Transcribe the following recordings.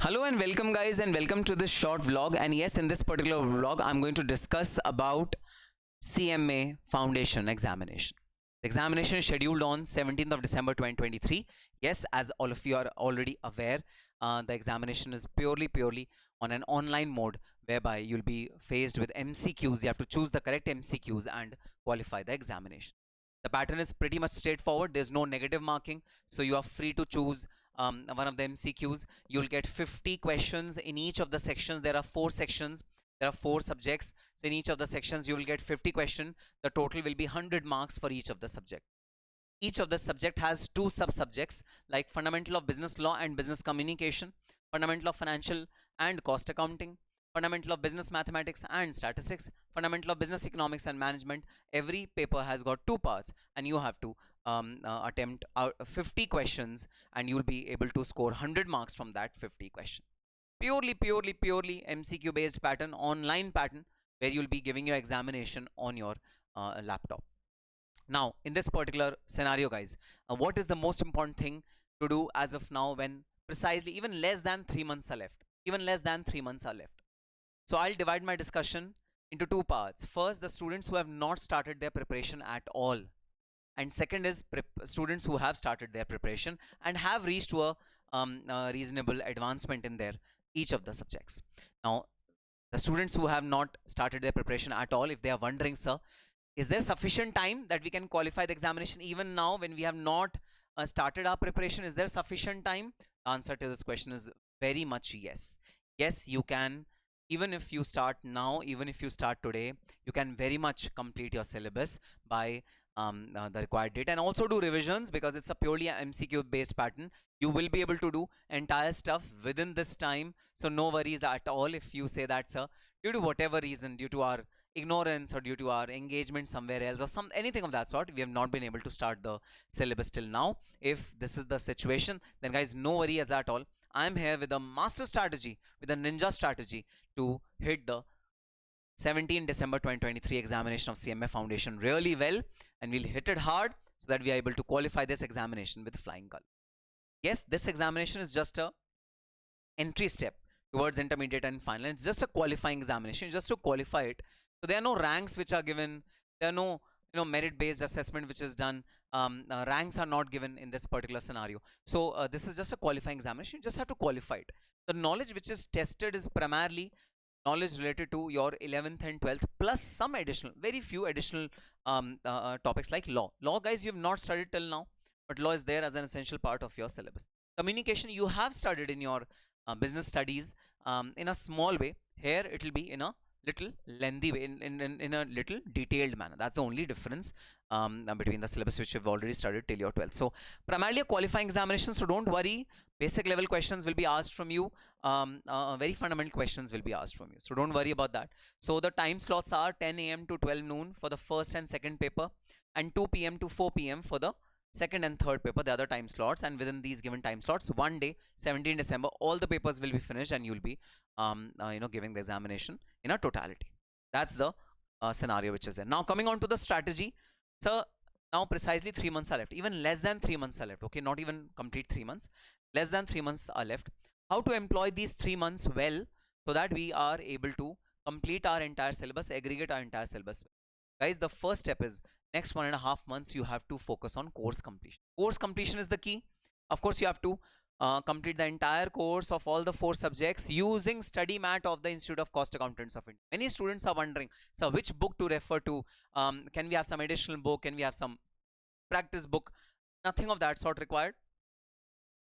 Hello and welcome guys, and welcome to this short vlog. And yes, in this particular vlog I'm going to discuss about CMA Foundation examination. The examination is scheduled on 17th of December 2023. Yes, as all of you are already aware, the examination is purely on an online mode, whereby you'll be faced with MCQs. You have to choose the correct MCQs and qualify the examination. The pattern is pretty much straightforward. There's no negative marking, so you are free to choose one of the MCQs. You'll get 50 questions in each of the sections. There are 4 sections. There are 4 subjects. So in each of the sections, you will get 50 questions. The total will be 100 marks for each of the subject. Each of the subject has 2 sub-subjects like Fundamental of Business Law and Business Communication, Fundamental of Financial and Cost Accounting, Fundamental of Business Mathematics and Statistics, Fundamental of Business Economics and Management. Every paper has got 2 parts, and you have to attempt 50 questions, and you'll be able to score 100 marks from that 50 questions. Purely MCQ based pattern, online pattern, where you'll be giving your examination on your laptop. Now, in this particular scenario, guys, what is the most important thing to do as of now, when precisely even less than 3 months are left? Even less than 3 months are left. So I'll divide my discussion into 2 parts. First, the students who have not started their preparation at all, and second is students who have started their preparation and have reached to a reasonable advancement in their each of the subjects. Now, the students who have not started their preparation at all, if they are wondering, sir, is there sufficient time that we can qualify the examination even now when we have not started our preparation? Is there sufficient time? The answer to this question is very much yes. Yes, you can. Even if you start now, even if you start today, you can very much complete your syllabus by the required date, and also do revisions, because it's a purely MCQ based pattern. You will be able to do entire stuff within this time, so no worries at all if you say that, sir, due to whatever reason, due to our ignorance or due to our engagement somewhere else or anything of that sort, we have not been able to start the syllabus till now. If this is the situation, then guys, no worries at all. I'm here with a master strategy, with a ninja strategy to hit the 17 December 2023 examination of CMA Foundation really well, and we'll hit it hard so that we are able to qualify this examination with flying color. Yes, this examination is just a entry step towards intermediate and final. It's just a qualifying examination, just to qualify it. So there are no ranks which are given. There are no merit based assessment which is done. Ranks are not given in this particular scenario. So this is just a qualifying examination. You just have to qualify it. The knowledge which is tested is primarily knowledge related to your 11th and 12th, plus some additional, very few additional topics like law. Law, guys, you have not studied till now, but law is there as an essential part of your syllabus. Communication, you have studied in your business studies in a small way. Here it will be in a little lengthy way, in a little detailed manner. That's the only difference between the syllabus which you've already studied till your 12th. So primarily a qualifying examination, so don't worry. Basic level questions will be asked from you. Very fundamental questions will be asked from you, so don't worry about that. So the time slots are 10 AM to 12 noon for the first and second paper, and 2 PM to 4 PM for the second and third paper, the other time slots. And within these given time slots, one day, 17 December, all the papers will be finished, and you'll be giving the examination in a totality. That's the scenario which is there. Now coming on to the strategy. So now precisely 3 months are left, even less than 3 months are left. Okay, not even complete 3 months, less than 3 months are left. How to employ these 3 months well, so that we are able to complete our entire syllabus, aggregate our entire syllabus. Guys, the first step is, next 1.5 months you have to focus on course completion. Course completion is the key. Of course, you have to complete the entire course of all the 4 subjects using study mat of the Institute of Cost Accountants of India. Many students are wondering, so which book to refer to? Can we have some additional book? Can we have some practice book? Nothing of that sort required.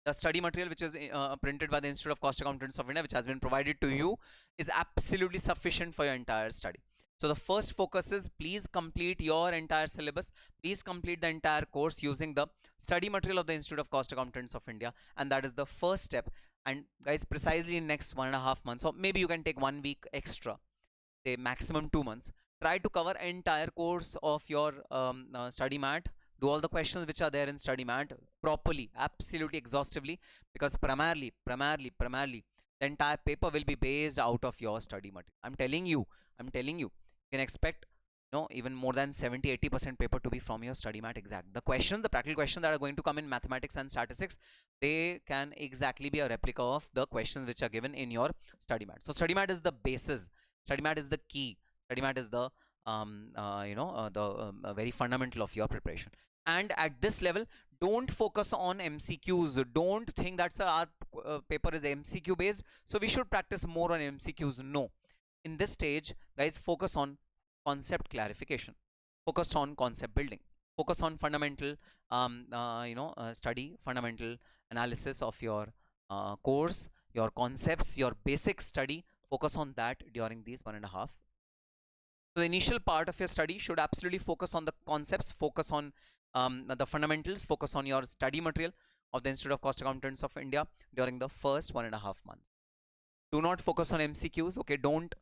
The study material which is printed by the Institute of Cost Accountants of India, which has been provided to you, is absolutely sufficient for your entire study. So the first focus is, please complete your entire syllabus. Please complete the entire course using the study material of the Institute of Cost Accountants of India, and that is the first step. And guys, precisely in next 1.5 months, or maybe you can take 1 week extra, say maximum 2 months, try to cover entire course of your study mat. Do all the questions which are there in study mat properly, absolutely exhaustively, because primarily the entire paper will be based out of your study material. I'm telling you, you can expect even more than 70-80% paper to be from your study mat exact. The questions, the practical questions that are going to come in mathematics and statistics, they can exactly be a replica of the questions which are given in your study mat. So study mat is the basis, study mat is the key, study mat is the very fundamental of your preparation. And at this level, don't focus on MCQs. Don't think that our paper is MCQ based, so we should practice more on MCQs. No, in this stage, guys, focus on concept clarification, focus on concept building, focus on fundamental study, fundamental analysis of your course, your concepts, your basic study. Focus on that during these 1.5. So the initial part of your study should absolutely focus on the concepts, focus on the fundamentals, focus on your study material of the Institute of Cost Accountants of India during the first 1.5 months. Do not focus on MCQs. Okay, don't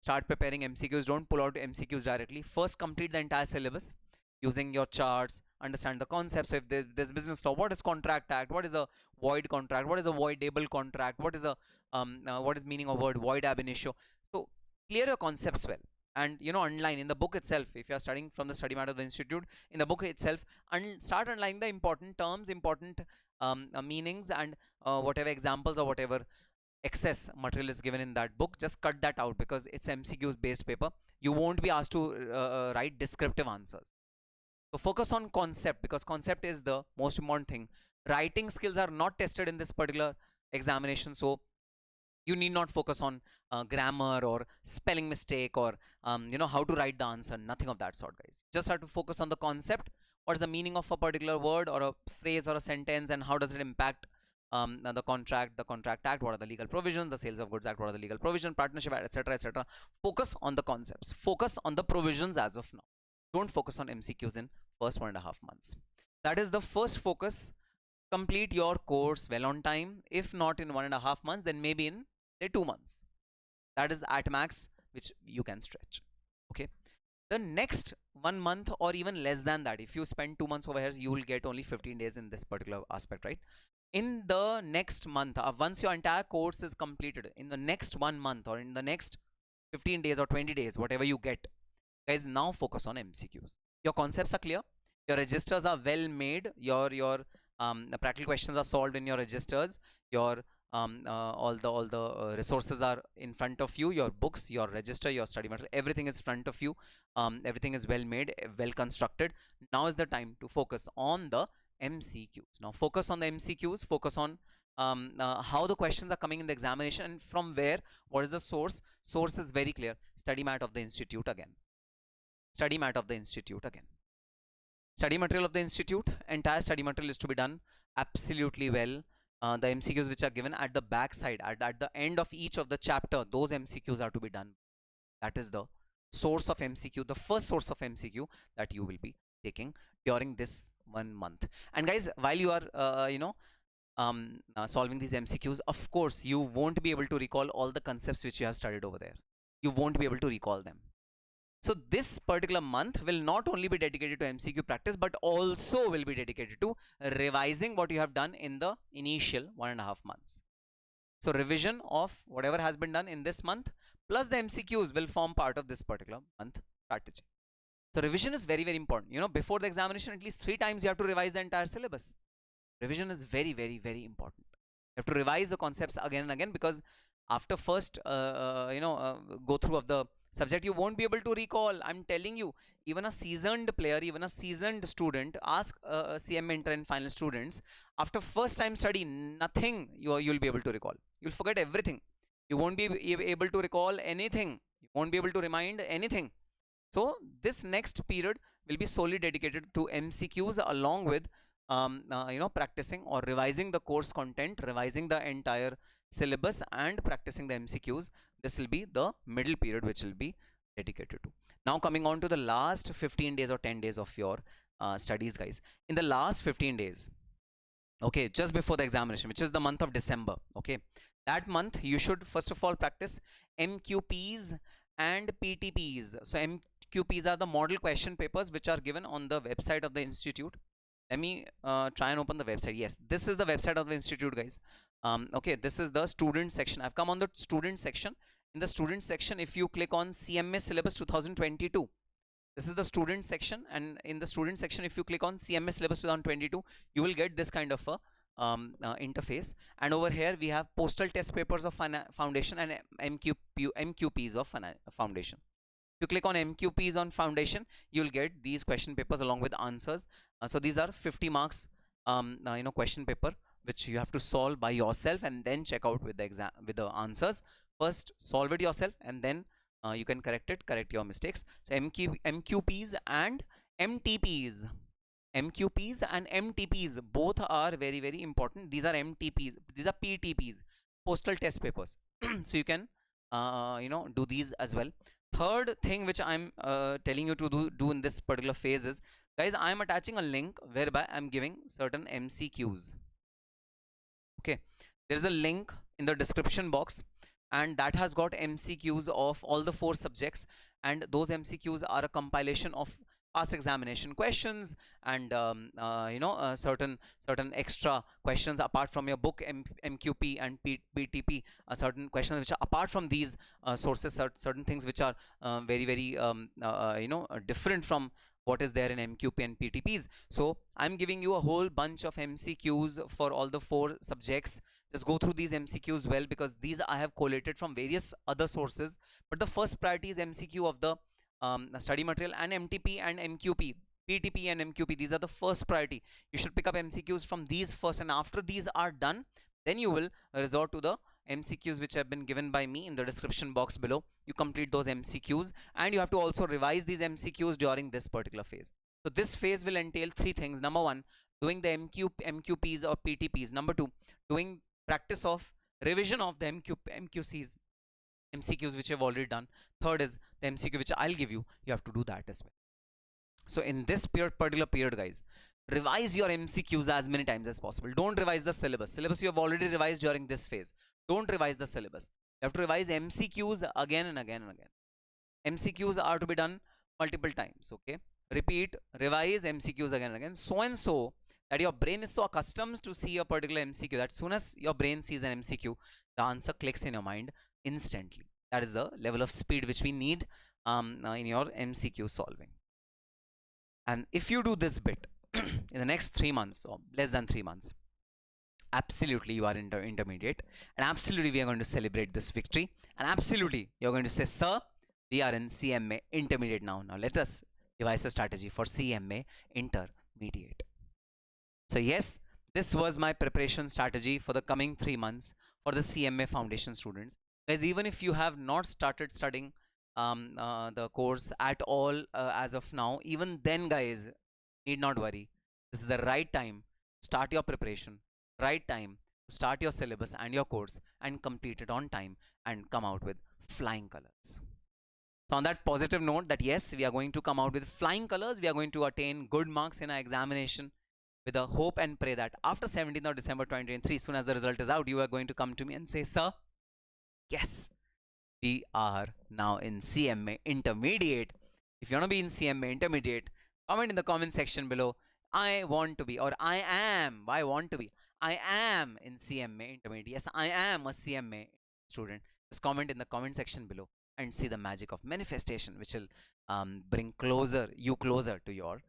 start preparing MCQs. Don't pull out MCQs directly. First, complete the entire syllabus using your charts, understand the concepts. So if there's business law, what is contract act, what is a void contract, what is a voidable contract, what is meaning of word void ab initio. So clear your concepts well, and underline in the book itself. If you are studying from the study mat of the institute, in the book itself, start underlining the important terms, important meanings, and whatever examples or whatever excess material is given in that book, just cut that out, because it's MCQs based paper. You won't be asked to write descriptive answers. So focus on concept, because concept is the most important thing. Writing skills are not tested in this particular examination, so you need not focus on grammar or spelling mistake or how to write the answer. Nothing of that sort, guys. Just have to focus on the concept. What is the meaning of a particular word or a phrase or a sentence, and how does it impact the contract act, what are the legal provisions, the sales of goods act, what are the legal provision, partnership act, etc, etc. Focus on the concepts, focus on the provisions as of now. Don't focus on MCQs in first 1.5 months. That is the first focus. Complete your course well on time. If not in 1.5 months, then maybe in say 2 months. That is at max which you can stretch. Okay. The next 1 month or even less than that, if you spend 2 months over here, you will get only 15 days in this particular aspect, right? In the next month, once your entire course is completed, in the next 1 month or in the next 15 days or 20 days, whatever you get, guys, now focus on MCQs. Your concepts are clear, your registers are well made, your the practical questions are solved in your registers, your all the resources are in front of you, your books, your register, your study material, everything is in front of you, everything is well made, well constructed. Now is the time to focus on the MCQs. Now focus on the MCQs, focus on how the questions are coming in the examination and from where, what is the source. Source is very clear, study mat of the institute again. Study mat of the institute again. Study material of the institute, entire study material is to be done absolutely well. The MCQs which are given at the back side, at the end of each of the chapter, those MCQs are to be done. That is the source of MCQ, the first source of MCQ that you will be taking during this 1 month. And guys, while you are solving these MCQs, of course you won't be able to recall all the concepts which you have studied over there. You won't be able to recall them. So this particular month will not only be dedicated to MCQ practice, but also will be dedicated to revising what you have done in the initial 1.5 months. So revision of whatever has been done in this month plus the MCQs will form part of this particular month strategy. So revision is very, very important. Before the examination, at least 3 times you have to revise the entire syllabus. Revision is very, very, very important. You have to revise the concepts again and again, because after first go through of the subject, you won't be able to recall. I'm telling you, even a seasoned player, even a seasoned student, ask CMA Inter and Final students, after first time study, nothing you'll be able to recall. You'll forget everything. You won't be able to recall anything. You won't be able to remind anything. So this next period will be solely dedicated to MCQs, along with practicing or revising the course content, revising the entire syllabus and practicing the MCQs. This will be the middle period which will be dedicated to. Now coming on to the last 15 days or 10 days of your studies, guys. In the last 15 days, okay, just before the examination, which is the month of December, okay, that month you should first of all practice MQPs and PTPs. So MQPs are the model question papers which are given on the website of the institute. Let me try and open the website. Yes, this is the website of the institute, guys. Okay, this is the student section. I've come on the student section. In the student section, if you click on CMA syllabus 2022, this is the student section, and in the student section, if you click on CMA syllabus 2022, you will get this kind of interface, and over here we have postal test papers of foundation and MQPs of foundation. If you click on MQPs on foundation, you'll get these question papers along with answers. So these are 50 marks question paper which you have to solve by yourself and then check out with the exam with the answers. First solve it yourself and then you can correct your mistakes. So MQPs and MTPs. MQPs and MTPs both are very important. These are MTPs, these are PTPs, postal test papers. So you can do these as well. Third thing which I'm telling you to do in this particular phase is, guys, I'm attaching a link whereby I'm giving certain MCQs. Okay, there's a link in the description box and that has got MCQs of all the 4 subjects, and those MCQs are a compilation of past examination questions and certain extra questions apart from your book MQP and PTP, certain questions which are apart from these sources, certain things which are very different from what is there in MQP and PTPs. So I'm giving you a whole bunch of MCQs for all the 4 subjects. Just go through these MCQs well, because these I have collated from various other sources, but the first priority is MCQ of the study material, and MTP and MQP, PTP and MQP, these are the first priority. You should pick up MCQs from these first, and after these are done, then you will resort to the MCQs which have been given by me in the description box below. You complete those MCQs and you have to also revise these MCQs during this particular phase. So this phase will entail 3 things. Number 1, doing the MQPs or PTPs. Number 2, doing practice of revision of the MQCs, MCQs which you have already done. Third is the MCQ which I'll give you. You have to do that as well. So in this particular period, guys, revise your MCQs as many times as possible. Don't revise the syllabus. Syllabus you have already revised during this phase. Don't revise the syllabus. You have to revise MCQs again and again and again. MCQs are to be done multiple times. Okay, repeat, revise MCQs again and again, so that your brain is so accustomed to see a particular MCQ that as soon as your brain sees an MCQ, the answer clicks in your mind instantly. That is the level of speed which we need in your MCQ solving. And if you do this bit in the next 3 months or less than 3 months, absolutely you are intermediate, and absolutely we are going to celebrate this victory, and absolutely you're going to say, sir, we are in CMA Intermediate now. Now let us devise a strategy for CMA Intermediate. So yes, this was my preparation strategy for the coming 3 months for the CMA Foundation students. Guys, even if you have not started studying the course at all as of now, even then, guys, need not worry. This is the right time to start your preparation, right time to start your syllabus and your course and complete it on time and come out with flying colors. So on that positive note that yes, we are going to come out with flying colors, we are going to attain good marks in our examination, with a hope and pray that after 17th of December 2023, soon as the result is out, you are going to come to me and say, sir, yes, we are now in CMA Intermediate. If you want to be in CMA Intermediate, comment in the comment section below, I want to be, or I am, I want to be, I am in CMA Intermediate. Yes, I am a CMA student. Just comment in the comment section below and see the magic of manifestation, which will bring you closer to your.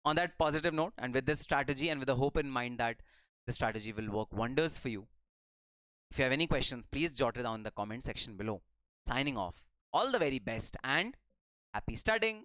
On that positive note, and with this strategy and with the hope in mind that the strategy will work wonders for you, if you have any questions, please jot it down in the comment section below. Signing off. All the very best and happy studying.